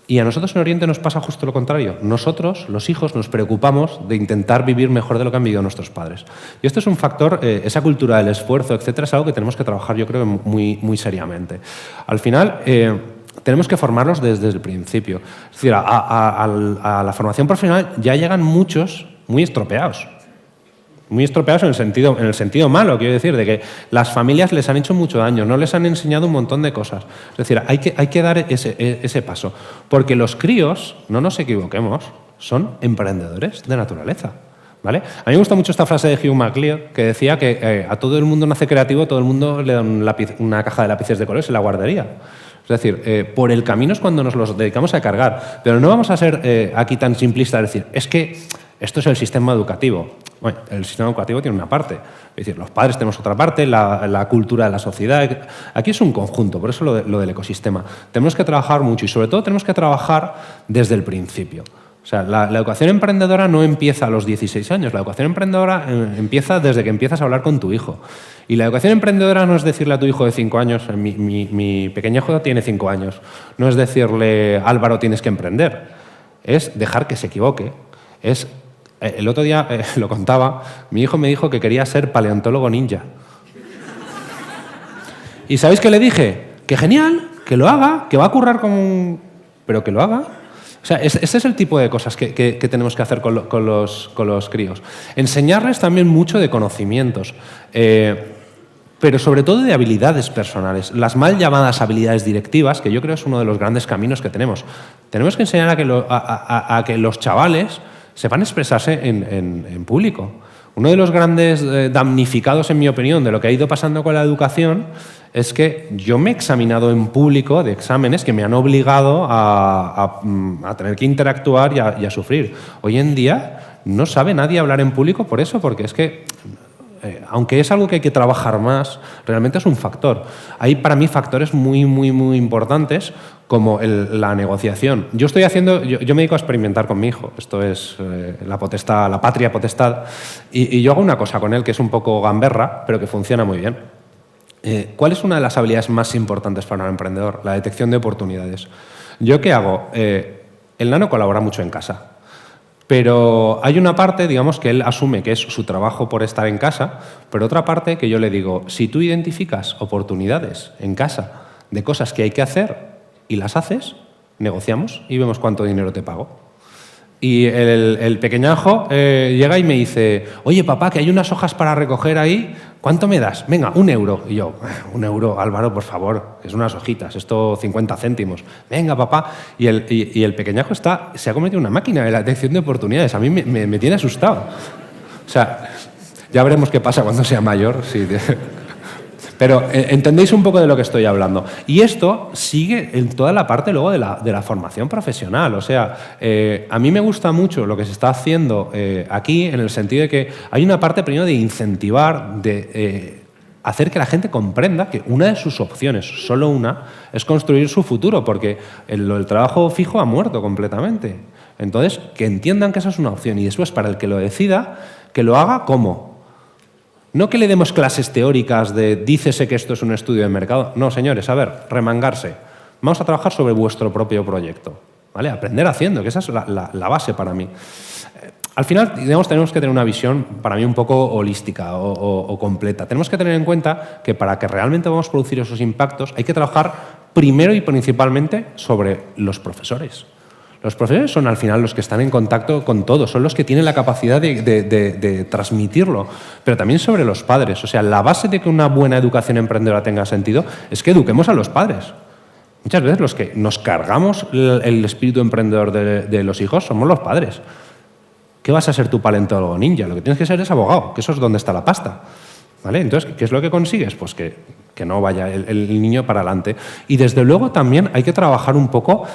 Y a nosotros en Oriente nos pasa justo lo contrario. Nosotros, los hijos, nos preocupamos de intentar vivir mejor de lo que han vivido nuestros padres. Y esto es un factor, esa cultura del esfuerzo, etcétera, es algo que tenemos que trabajar, yo creo, muy seriamente. Al final, tenemos que formarlos desde el principio. Es decir, a la formación profesional ya llegan muchos muy estropeados. Muy estropeados en el sentido malo, quiero decir, de que las familias les han hecho mucho daño, no les han enseñado un montón de cosas. Es decir, hay que dar ese paso. Porque los críos, no nos equivoquemos, son emprendedores de naturaleza. ¿Vale? A mí me gusta mucho esta frase de Hugh MacLeod, que decía que a todo el mundo nace creativo, todo el mundo le da una caja de lápices de colores en la guardería. Es decir, por el camino es cuando nos los dedicamos a cargar. Pero no vamos a ser aquí tan simplistas de decir, es que esto es el sistema educativo. Bueno, el sistema educativo tiene una parte. Es decir, los padres tenemos otra parte, la cultura de la sociedad. Aquí es un conjunto, por eso lo del ecosistema. Tenemos que trabajar mucho y sobre todo tenemos que trabajar desde el principio. O sea, la educación emprendedora no empieza a los 16 años. La educación emprendedora empieza desde que empiezas a hablar con tu hijo. Y la educación emprendedora no es decirle a tu hijo de 5 años, mi pequeño hijo tiene 5 años, no es decirle, Álvaro, tienes que emprender. Es dejar que se equivoque. El otro día, lo contaba, mi hijo me dijo que quería ser paleontólogo ninja. ¿Y sabéis qué le dije? Que genial, que lo haga, que va a currar pero que lo haga. O sea, ese es el tipo de cosas que tenemos que hacer con los críos. Enseñarles también mucho de conocimientos, pero sobre todo de habilidades personales. Las mal llamadas habilidades directivas, que yo creo es uno de los grandes caminos que tenemos. Tenemos que enseñar a que los chavales sepan expresarse en público. Uno de los grandes damnificados, en mi opinión, de lo que ha ido pasando con la educación es que yo me he examinado en público de exámenes que me han obligado a tener que interactuar y a sufrir. Hoy en día no sabe nadie hablar en público por eso, porque es que, aunque es algo que hay que trabajar más, realmente es un factor. Hay para mí factores muy, muy, muy importantes como la negociación. Yo me dedico a experimentar con mi hijo. Esto es la patria potestad. Y yo hago una cosa con él que es un poco gamberra, pero que funciona muy bien. ¿Cuál es una de las habilidades más importantes para un emprendedor? La detección de oportunidades. ¿Yo qué hago? El nano colabora mucho en casa. Pero hay una parte, digamos, que él asume que es su trabajo por estar en casa, pero otra parte que yo le digo, si tú identificas oportunidades en casa de cosas que hay que hacer y las haces, negociamos y vemos cuánto dinero te pago. Y el pequeñajo llega y me dice, oye, papá, que hay unas hojas para recoger ahí, ¿cuánto me das? Venga, 1 euro. Y yo, 1 euro, Álvaro, por favor, es unas hojitas, esto 50 céntimos. Venga, papá. Y el pequeñajo se ha convertido en una máquina de la detección de oportunidades. A mí me tiene asustado. O sea, ya veremos qué pasa cuando sea mayor. Sí. Pero entendéis un poco de lo que estoy hablando. Y esto sigue en toda la parte luego de la formación profesional. O sea, a mí me gusta mucho lo que se está haciendo aquí, en el sentido de que hay una parte primero de incentivar, de hacer que la gente comprenda que una de sus opciones, solo una, es construir su futuro, porque el trabajo fijo ha muerto completamente. Entonces, que entiendan que esa es una opción y después, para el que lo decida, que lo haga ¿cómo? No que le demos clases teóricas de dícese que esto es un estudio de mercado. No, señores, a ver, remangarse. Vamos a trabajar sobre vuestro propio proyecto. ¿Vale? Aprender haciendo, que esa es la base para mí. Al final, digamos, tenemos que tener una visión, para mí, un poco holística o completa. Tenemos que tener en cuenta que para que realmente vamos a producir esos impactos hay que trabajar primero y principalmente sobre los profesores. Los profesores son al final los que están en contacto con todo, son los que tienen la capacidad de transmitirlo, pero también sobre los padres. O sea, la base de que una buena educación emprendedora tenga sentido es que eduquemos a los padres. Muchas veces los que nos cargamos el espíritu emprendedor de los hijos somos los padres. ¿Qué vas a ser tu paleontólogo ninja? Lo que tienes que ser es abogado, que eso es donde está la pasta. ¿Vale? Entonces, ¿qué es lo que consigues? Pues que no vaya el niño para adelante. Y desde luego también hay que trabajar un poco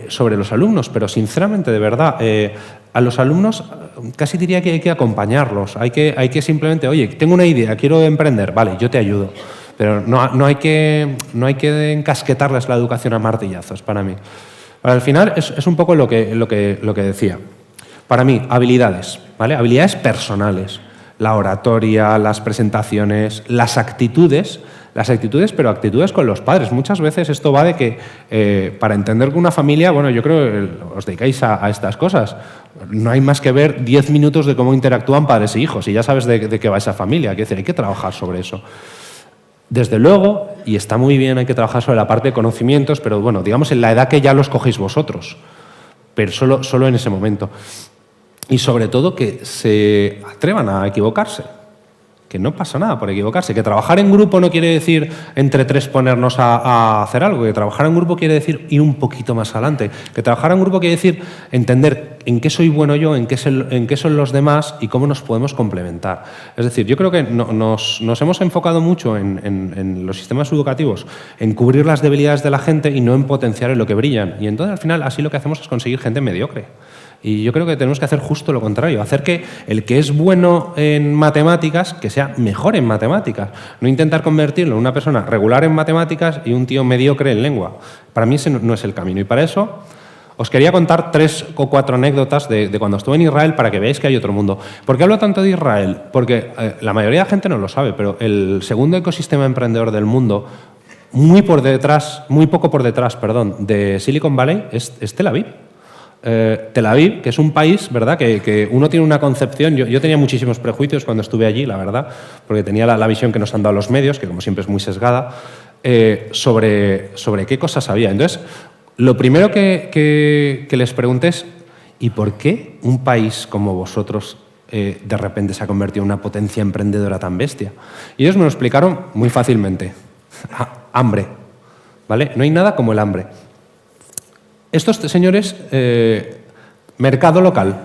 sobre los alumnos, pero sinceramente, de verdad, a los alumnos casi diría que hay que acompañarlos. Hay que simplemente, oye, tengo una idea, quiero emprender, vale, yo te ayudo. Pero no hay que encasquetarles la educación a martillazos, para mí. Al final es un poco lo que decía. Para mí, habilidades, ¿vale? Habilidades personales. La oratoria, las presentaciones, las actitudes, pero actitudes con los padres. Muchas veces esto va de que para entender que una familia, bueno, yo creo que os dedicáis a estas cosas. No hay más que ver 10 minutos de cómo interactúan padres e hijos y ya sabes de qué va esa familia. Quiero decir, hay que trabajar sobre eso. Desde luego, y está muy bien, hay que trabajar sobre la parte de conocimientos, pero bueno, digamos en la edad que ya los cogéis vosotros, pero solo en ese momento. Y sobre todo que se atrevan a equivocarse, que no pasa nada por equivocarse, que trabajar en grupo no quiere decir entre tres ponernos a hacer algo, que trabajar en grupo quiere decir ir un poquito más adelante, que trabajar en grupo quiere decir entender en qué soy bueno yo, en qué son los demás y cómo nos podemos complementar. Es decir, yo creo que nos hemos enfocado mucho en los sistemas educativos en cubrir las debilidades de la gente y no en potenciar en lo que brillan. Y entonces al final así lo que hacemos es conseguir gente mediocre. Y yo creo que tenemos que hacer justo lo contrario, hacer que el que es bueno en matemáticas, que sea mejor en matemáticas. No intentar convertirlo en una persona regular en matemáticas y un tío mediocre en lengua. Para mí ese no es el camino. Y para eso os quería contar 3 o 4 anécdotas de cuando estuve en Israel para que veáis que hay otro mundo. ¿Por qué hablo tanto de Israel? Porque la mayoría de la gente no lo sabe, pero el segundo ecosistema emprendedor del mundo, muy poco por detrás, de Silicon Valley, es Tel Aviv. Tel Aviv, que es un país, ¿verdad?, que uno tiene una concepción. Yo tenía muchísimos prejuicios cuando estuve allí, la verdad, porque tenía la visión que nos han dado los medios, que como siempre es muy sesgada, sobre qué cosas había. Entonces, lo primero que les pregunté es, ¿y por qué un país como vosotros de repente se ha convertido en una potencia emprendedora tan bestia? Y ellos me lo explicaron muy fácilmente. Hambre, ¿vale? No hay nada como el hambre. Estos señores, mercado local.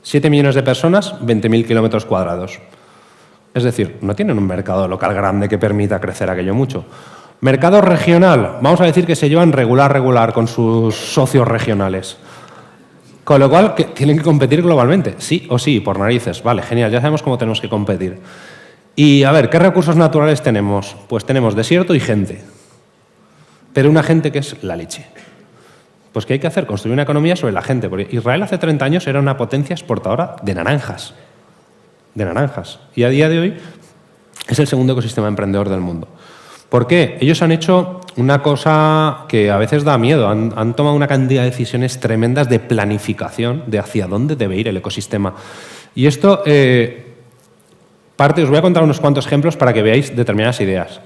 7 millones de personas, 20.000 kilómetros cuadrados. Es decir, no tienen un mercado local grande que permita crecer aquello mucho. Mercado regional, vamos a decir que se llevan regular con sus socios regionales. Con lo cual, que tienen que competir globalmente, sí o sí, por narices. Vale, genial, ya sabemos cómo tenemos que competir. Y a ver, ¿qué recursos naturales tenemos? Pues tenemos desierto y gente. Pero una gente que es la leche. Pues ¿qué hay que hacer? Construir una economía sobre la gente. Porque Israel hace 30 años era una potencia exportadora de naranjas. De naranjas. Y a día de hoy es el segundo ecosistema emprendedor del mundo. ¿Por qué? Ellos han hecho una cosa que a veces da miedo. Han tomado una cantidad de decisiones tremendas de planificación de hacia dónde debe ir el ecosistema. Y esto, os voy a contar unos cuantos ejemplos para que veáis determinadas ideas.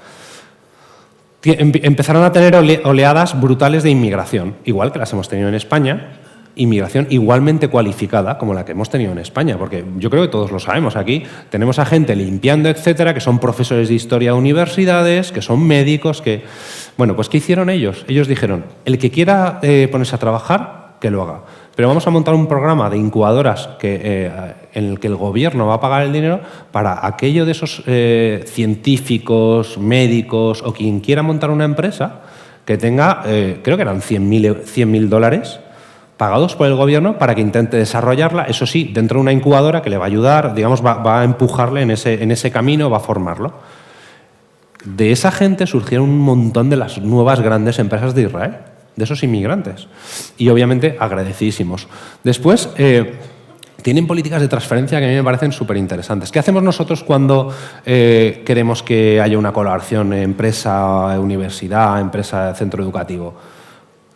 Empezaron a tener oleadas brutales de inmigración, igual que las hemos tenido en España, inmigración igualmente cualificada como la que hemos tenido en España, porque yo creo que todos lo sabemos aquí, tenemos a gente limpiando, etcétera, que son profesores de historia de universidades, que son médicos, que... Bueno, pues ¿qué hicieron ellos? Ellos dijeron, el que quiera ponerse a trabajar, que lo haga, pero vamos a montar un programa de incubadoras en el que el gobierno va a pagar el dinero para aquello de esos científicos, médicos o quien quiera montar una empresa que tenga, creo que eran $100.000 pagados por el gobierno para que intente desarrollarla, eso sí, dentro de una incubadora que le va a ayudar, digamos, va a empujarle en ese camino, va a formarlo. De esa gente surgieron un montón de las nuevas grandes empresas de Israel, de esos inmigrantes. Y obviamente agradecidísimos. Después, tienen políticas de transferencia que a mí me parecen súper interesantes. ¿Qué hacemos nosotros cuando queremos que haya una colaboración empresa-universidad, empresa-centro educativo?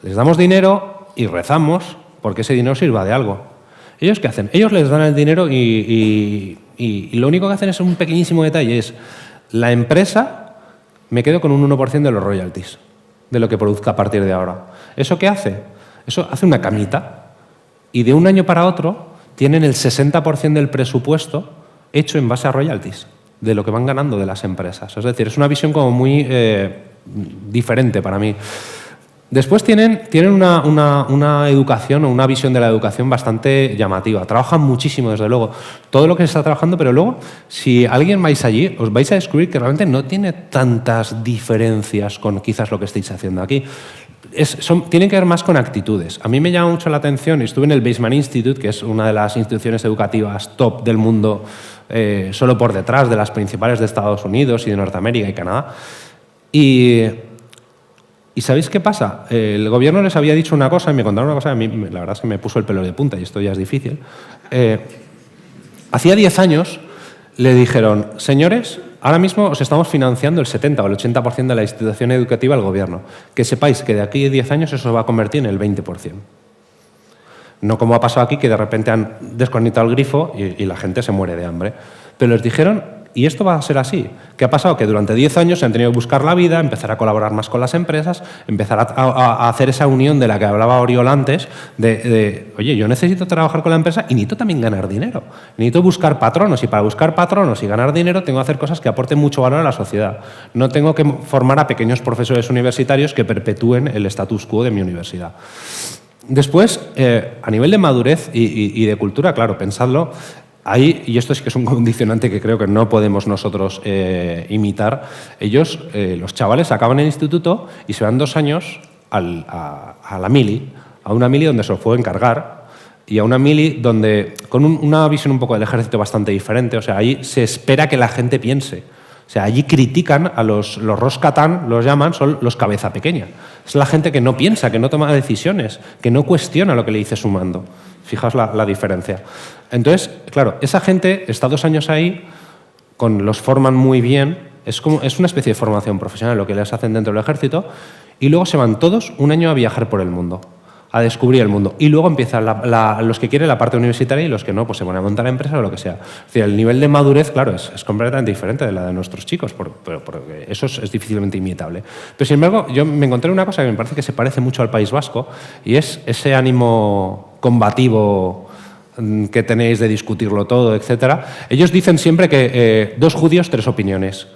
Les damos dinero y rezamos porque ese dinero sirva de algo. ¿Ellos qué hacen? Ellos les dan el dinero y lo único que hacen es un pequeñísimo detalle, es la empresa me quedo con un 1% de los royalties, de lo que produzca a partir de ahora. ¿Eso qué hace? Eso hace una camita y de un año para otro tienen el 60% del presupuesto hecho en base a royalties, de lo que van ganando de las empresas. Es decir, es una visión como muy diferente para mí. Después tienen una educación o una visión de la educación bastante llamativa. Trabajan muchísimo, desde luego, todo lo que se está trabajando, pero luego, si alguien vais allí, os vais a descubrir que realmente no tiene tantas diferencias con quizás lo que estáis haciendo aquí. Tienen que ver más con actitudes. A mí me llama mucho la atención, estuve en el Weizmann Institute, que es una de las instituciones educativas top del mundo, solo por detrás de las principales de Estados Unidos y de Norteamérica y Canadá. ¿Y sabéis qué pasa? El gobierno les había dicho una cosa y me contaron una cosa, a mí la verdad es que me puso el pelo de punta y esto ya es difícil. Hacía 10 años le dijeron, señores, ahora mismo os estamos financiando el 70 o el 80% de la institución educativa al gobierno. Que sepáis que de aquí a 10 años eso se va a convertir en el 20%. No como ha pasado aquí, que de repente han desconectado el grifo y la gente se muere de hambre. Pero les dijeron... Y esto va a ser así. ¿Qué ha pasado? Que durante 10 años se han tenido que buscar la vida, empezar a colaborar más con las empresas, empezar a hacer esa unión de la que hablaba Oriol antes, oye, yo necesito trabajar con la empresa y necesito también ganar dinero. Necesito buscar patronos y para buscar patronos y ganar dinero tengo que hacer cosas que aporten mucho valor a la sociedad. No tengo que formar a pequeños profesores universitarios que perpetúen el status quo de mi universidad. Después, a nivel de madurez y de cultura, claro, pensadlo, ahí, y esto sí que es un condicionante que creo que no podemos nosotros imitar, ellos, los chavales, acaban el instituto y se van 2 años a la mili, a una mili donde se lo pueden cargar y a una mili donde, con una visión un poco del ejército bastante diferente, o sea, ahí se espera que la gente piense. O sea, allí critican a los Roskatán, los llaman, son los cabeza pequeña. Es la gente que no piensa, que no toma decisiones, que no cuestiona lo que le dice su mando. Fijaos la diferencia. Entonces, claro, esa gente está 2 años ahí, los forman muy bien, es una especie de formación profesional lo que les hacen dentro del ejército, y luego se van todos 1 año a viajar por el mundo, a descubrir el mundo. Y luego empiezan los que quieren la parte universitaria y los que no, pues se van a montar empresas o lo que sea. Es decir, el nivel de madurez, claro, es completamente diferente de la de nuestros chicos, porque eso es difícilmente imitable. Pero, sin embargo, yo me encontré una cosa que me parece que se parece mucho al País Vasco, y es ese ánimo combativo que tenéis de discutirlo todo, etcétera. Ellos dicen siempre que 2 judíos, 3 opiniones.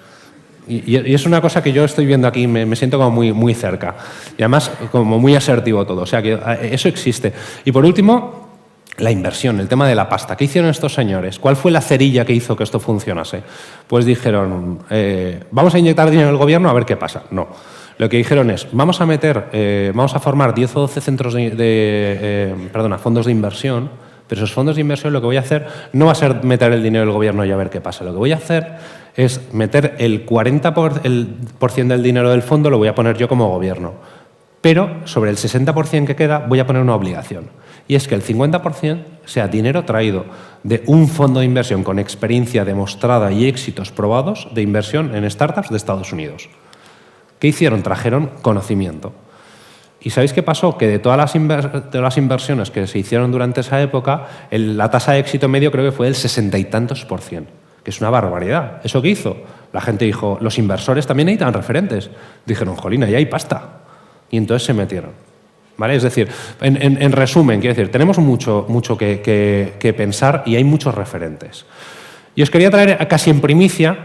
Y es una cosa que yo estoy viendo aquí, me siento como muy cerca. Y además como muy asertivo todo. O sea, que eso existe. Y por último, la inversión, el tema de la pasta. ¿Qué hicieron estos señores? ¿Cuál fue la cerilla que hizo que esto funcionase? Pues dijeron, vamos a inyectar dinero al gobierno a ver qué pasa. No. Lo que dijeron es, vamos a formar 10 o 12 centros fondos de inversión, pero esos fondos de inversión lo que voy a hacer no va a ser meter el dinero del gobierno y a ver qué pasa. Lo que voy a hacer es meter el 40% del dinero del fondo lo voy a poner yo como gobierno, pero sobre el 60% que queda voy a poner una obligación. Y es que el 50% sea dinero traído de un fondo de inversión con experiencia demostrada y éxitos probados de inversión en startups de Estados Unidos. ¿Qué hicieron? Trajeron conocimiento. ¿Y sabéis qué pasó? Que de todas las inversiones que se hicieron durante esa época, la tasa de éxito medio creo que fue del 60 y tantos %, que es una barbaridad. ¿Eso qué hizo? La gente dijo, los inversores también necesitan referentes. Dijeron, jolín, ahí hay pasta. Y entonces se metieron. ¿Vale? Es decir, en resumen, quiero decir, tenemos mucho que pensar y hay muchos referentes. Y os quería traer casi en primicia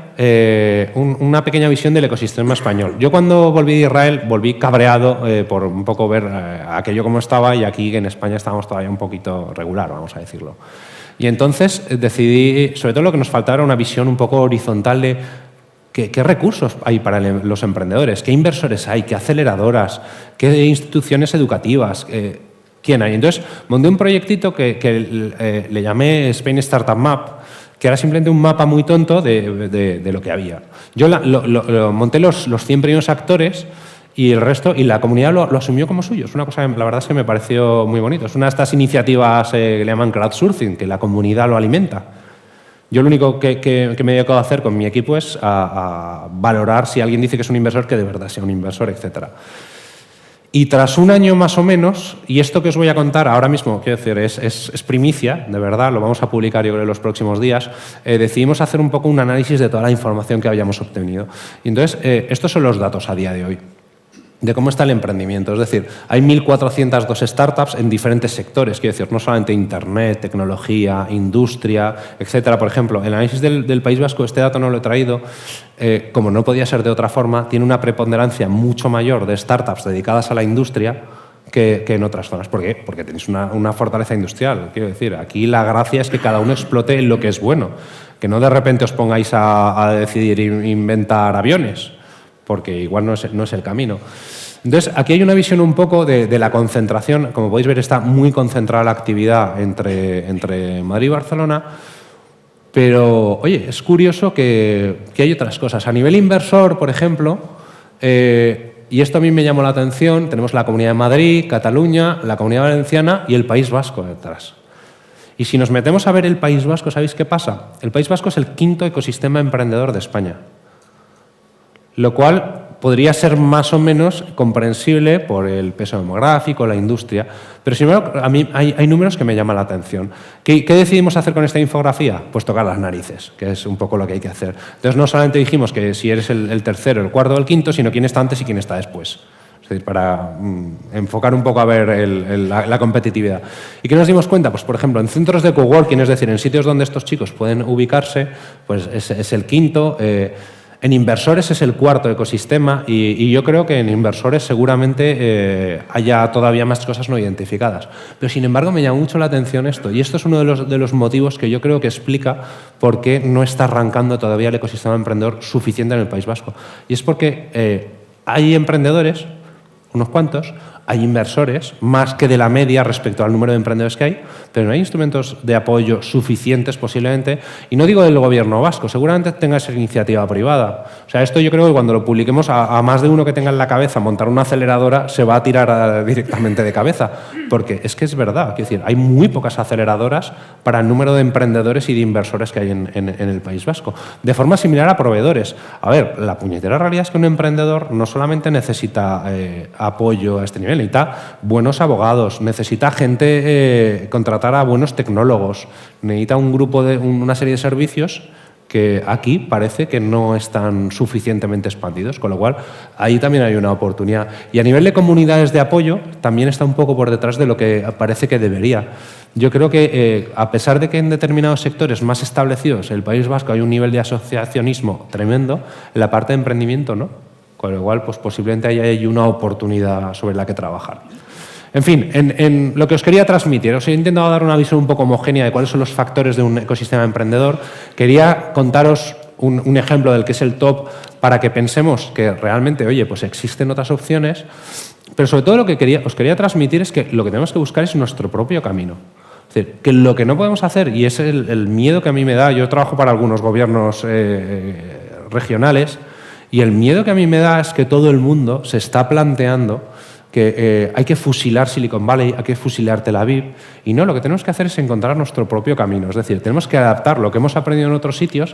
una pequeña visión del ecosistema español. Yo cuando volví de Israel volví cabreado por un poco ver aquello como estaba y aquí en España estábamos todavía un poquito regular, vamos a decirlo. Y entonces decidí, sobre todo lo que nos faltaba era una visión un poco horizontal de ¿qué recursos hay para los emprendedores? ¿Qué inversores hay? ¿Qué aceleradoras? ¿Qué instituciones educativas? ¿Quién hay? Entonces, monté un proyectito que le llamé Spain Startup Map, que era simplemente un mapa muy tonto de lo que había. Yo monté los 100 primeros actores y el resto, y la comunidad lo asumió como suyo. Es una cosa, la verdad es que me pareció muy bonito. Es una de estas iniciativas que le llaman crowdsourcing, que la comunidad lo alimenta. Yo lo único que me he dedicado a hacer con mi equipo es a valorar si alguien dice que es un inversor, que de verdad sea un inversor, etc. Y tras un año más o menos, y esto que os voy a contar ahora mismo, quiero decir, es primicia, de verdad, lo vamos a publicar yo creo en los próximos días, decidimos hacer un poco un análisis de toda la información que habíamos obtenido. Y entonces, estos son los datos a día de hoy de cómo está el emprendimiento. Es decir, hay 1.402 startups en diferentes sectores, quiero decir, no solamente Internet, tecnología, industria, etcétera. Por ejemplo, el análisis del País Vasco, este dato no lo he traído, como no podía ser de otra forma, tiene una preponderancia mucho mayor de startups dedicadas a la industria que en otras zonas. ¿Por qué? Porque tenéis una fortaleza industrial. Quiero decir, aquí la gracia es que cada uno explote en lo que es bueno, que no de repente os pongáis a decidir inventar aviones, porque igual no es el camino. Entonces, aquí hay una visión un poco de la concentración. Como podéis ver, está muy concentrada la actividad entre Madrid y Barcelona, pero, oye, es curioso que hay otras cosas. A nivel inversor, por ejemplo, y esto a mí me llamó la atención, tenemos la Comunidad de Madrid, Cataluña, la Comunidad Valenciana y el País Vasco detrás. Y si nos metemos a ver el País Vasco, ¿sabéis qué pasa? El País Vasco es el 5º ecosistema emprendedor de España, lo cual podría ser más o menos comprensible por el peso demográfico, la industria, pero sin embargo a mí hay números que me llaman la atención. ¿Qué decidimos hacer con esta infografía? Pues tocar las narices, que es un poco lo que hay que hacer. Entonces no solamente dijimos que si eres el tercero, el cuarto o el quinto, sino quién está antes y quién está después. Es decir, para enfocar un poco a ver la competitividad. ¿Y qué nos dimos cuenta? Pues, por ejemplo, en centros de coworking, es decir, en sitios donde estos chicos pueden ubicarse, pues es el quinto. En inversores es el 4º ecosistema y yo creo que en inversores seguramente haya todavía más cosas no identificadas. Pero, sin embargo, me llama mucho la atención esto, y esto es uno de los motivos que yo creo que explica por qué no está arrancando todavía el ecosistema emprendedor suficiente en el País Vasco. Y es porque hay emprendedores, unos cuantos, hay inversores, más que de la media respecto al número de emprendedores que hay, pero no hay instrumentos de apoyo suficientes posiblemente, y no digo del gobierno vasco, seguramente tenga esa iniciativa privada. O sea, esto yo creo que cuando lo publiquemos a más de uno que tenga en la cabeza montar una aceleradora se va a tirar directamente de cabeza, porque es que es verdad, quiero decir, hay muy pocas aceleradoras para el número de emprendedores y de inversores que hay en el País Vasco. De forma similar a proveedores. A ver, la puñetera realidad es que un emprendedor no solamente necesita apoyo a este nivel, necesita buenos abogados, necesita gente, contratar a buenos tecnólogos, necesita un grupo una serie de servicios que aquí parece que no están suficientemente expandidos, con lo cual ahí también hay una oportunidad. Y a nivel de comunidades de apoyo también está un poco por detrás de lo que parece que debería. Yo creo que a pesar de que en determinados sectores más establecidos el País Vasco hay un nivel de asociacionismo tremendo, en la parte de emprendimiento no. Con lo cual, pues posiblemente hay una oportunidad sobre la que trabajar. En fin, en lo que os quería transmitir, os he intentado dar una visión un poco homogénea de cuáles son los factores de un ecosistema emprendedor. Quería contaros un ejemplo del que es el top para que pensemos que realmente, oye, pues existen otras opciones, pero sobre todo lo que os quería transmitir es que lo que tenemos que buscar es nuestro propio camino. Es decir, que lo que no podemos hacer, y es el miedo que a mí me da, yo trabajo para algunos gobiernos regionales, y el miedo que a mí me da es que todo el mundo se está planteando que hay que fusilar Silicon Valley, hay que fusilar Tel Aviv, y no, lo que tenemos que hacer es encontrar nuestro propio camino. Es decir, tenemos que adaptar lo que hemos aprendido en otros sitios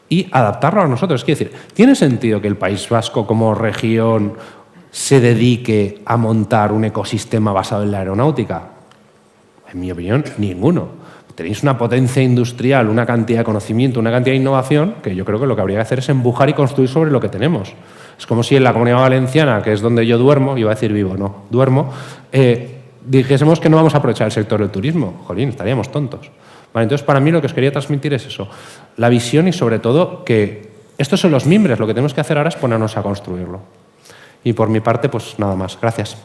y adaptarlo a nosotros. Quiero decir, ¿tiene sentido que el País Vasco como región se dedique a montar un ecosistema basado en la aeronáutica? En mi opinión, ninguno. Tenéis una potencia industrial, una cantidad de conocimiento, una cantidad de innovación, que yo creo que lo que habría que hacer es empujar y construir sobre lo que tenemos. Es como si en la Comunidad Valenciana, que es donde yo duermo, iba a decir vivo, no, duermo, dijésemos que no vamos a aprovechar el sector del turismo. Jolín, estaríamos tontos. Vale, entonces, para mí lo que os quería transmitir es eso, la visión y sobre todo que estos son los mimbres, lo que tenemos que hacer ahora es ponernos a construirlo. Y por mi parte, pues nada más. Gracias.